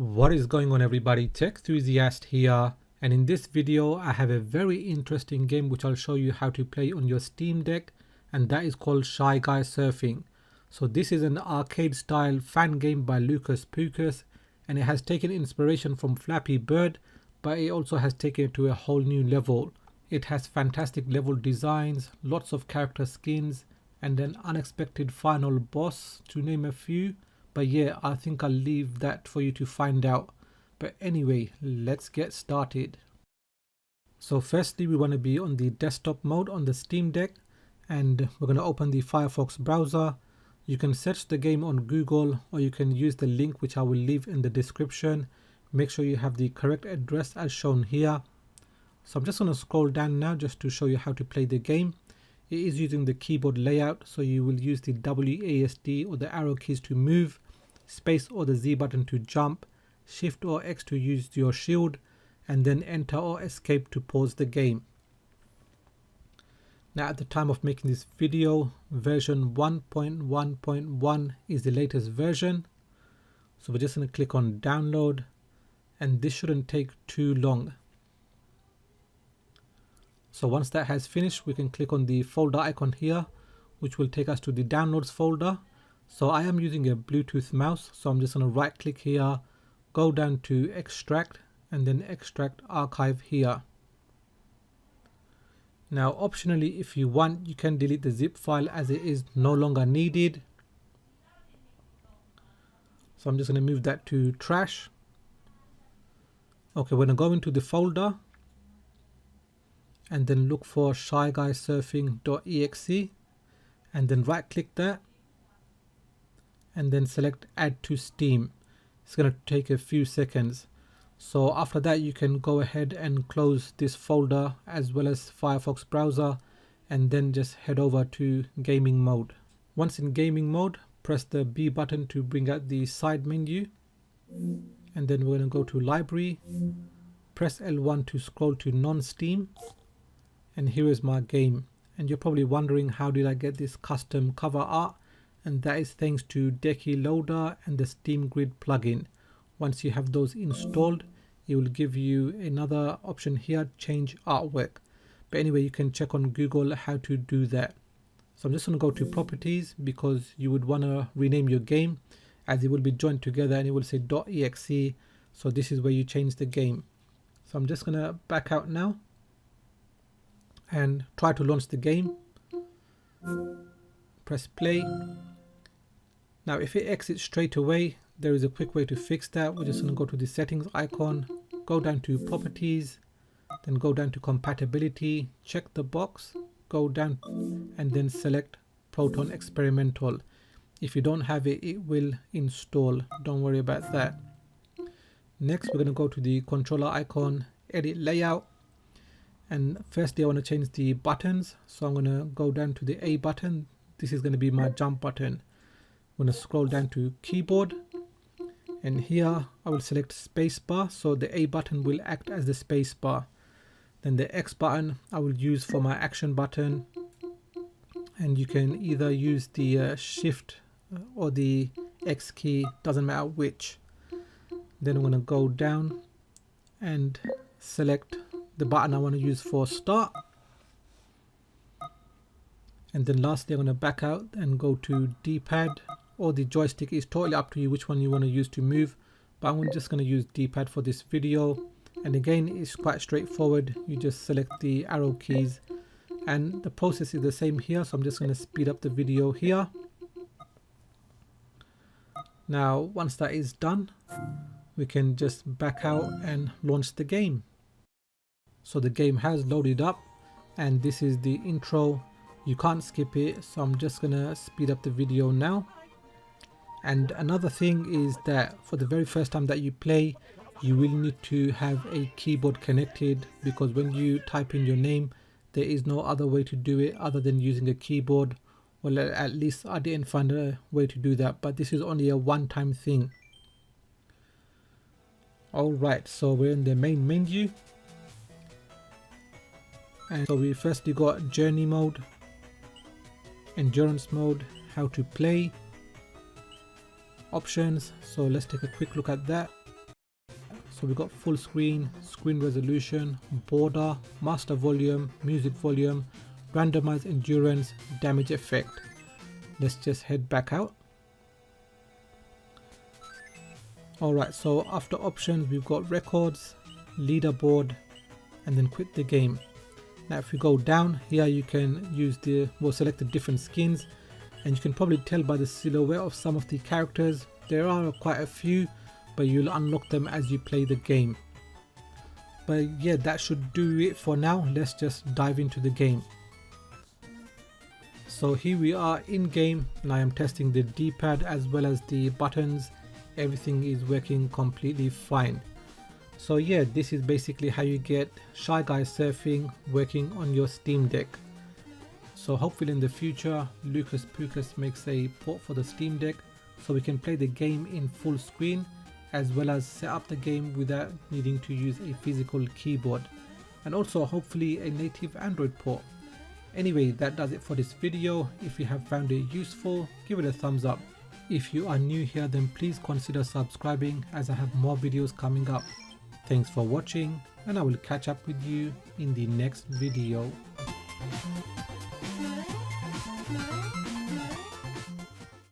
What is going on, everybody? Tech Enthusiast here, and in this video I have a very interesting game which I'll show you how to play on your Steam Deck, and that is called Shy Guy Surfing. So this is an arcade style fan game by LucasPucas, and it has taken inspiration from Flappy Bird, but it also has taken it to a whole new level. It has fantastic level designs, lots of character skins, and an unexpected final boss, to name a few. But yeah, I think I'll leave that for you to find out. But anyway, let's get started. So firstly, we want to be on the desktop mode on the Steam Deck, and we're going to open the Firefox browser. You can search the game on Google, or you can use the link which I will leave in the description. Make sure you have the correct address as shown here. So I'm just going to scroll down now just to show you how to play the game. It is using the keyboard layout, so you will use the WASD or the arrow keys to move, space or the Z button to jump, shift or X to use your shield, and then enter or escape to pause the game. Now at the time of making this video, version 1.1.1 is the latest version. So we're just going to click on download, and this shouldn't take too long. So once that has finished, we can click on the folder icon here, which will take us to the downloads folder. So I am using a Bluetooth mouse, so I'm just going to right click here, go down to extract, and then extract archive here. Now optionally, if you want, you can delete the zip file as it is no longer needed. So I'm just going to move that to trash. Okay, we're going to go into the folder and then look for shyguysurfing.exe, and then right click that and then select add to Steam. It's going to take a few seconds. So after that, you can go ahead and close this folder as well as Firefox browser, and then just head over to gaming mode. Once in gaming mode, press the B button to bring out the side menu, and then we're going to go to library, press L1 to scroll to non-Steam. And here is my game, and you're probably wondering how did I get this custom cover art, and that is thanks to Decky Loader and the Steam Grid plugin. Once you have those installed, it will give you another option here, change artwork. But anyway, you can check on Google how to do that. So I'm just going to go to properties, because you would want to rename your game as it will be joined together and it will say .exe. So this is where you change the game. So I'm just going to back out now and try to launch the game. Press play. Now if it exits straight away, there is a quick way to fix that. We're just going to go to the settings icon, go down to properties, then go down to compatibility, check the box, go down and then select Proton Experimental. If you don't have it, it will install, don't worry about that. Next we're going to go to the controller icon, edit layout. And firstly, I want to change the buttons. So I'm going to go down to the A button. This is going to be my jump button. I'm going to scroll down to keyboard. And here I will select spacebar. So the A button will act as the spacebar. Then the X button I will use for my action button. And you can either use the shift or the X key, doesn't matter which. Then I'm going to go down and select the button I want to use for start, and then lastly I'm going to back out and go to D-pad or the joystick. Is totally up to you which one you want to use to move, but I'm just going to use D-pad for this video. And again, it's quite straightforward. You just select the arrow keys and the process is the same here, so I'm just going to speed up the video here. Now once that is done, we can just back out and launch the game. So the game has loaded up, and this is the intro. You can't skip it, so I'm just gonna speed up the video now. And another thing is that for the very first time that you play, you will need to have a keyboard connected, because when you type in your name, there is no other way to do it other than using a keyboard. Well, at least I didn't find a way to do that, but this is only a one-time thing. Alright, so we're in the main menu. And so we firstly got journey mode, endurance mode, how to play, options. So let's take a quick look at that. So we've got full screen, screen resolution, border, master volume, music volume, randomized endurance, damage effect. Let's just head back out. Alright, so after options we've got records, leaderboard, and then quit the game. Now if we go down here, you can use select the different skins, and you can probably tell by the silhouette of some of the characters. There are quite a few, but you'll unlock them as you play the game. But yeah, that should do it for now. Let's just dive into the game. So here we are in game, and I am testing the D-pad as well as the buttons. Everything is working completely fine. So yeah, this is basically how you get Shy Guy Surfing working on your Steam Deck. So hopefully in the future LucasPucas makes a port for the Steam Deck so we can play the game in full screen, as well as set up the game without needing to use a physical keyboard, and also hopefully a native Android port. Anyway, that does it for this video. If you have found it useful, give it a thumbs up. If you are new here, then please consider subscribing, as I have more videos coming up. Thanks for watching, and I will catch up with you in the next video.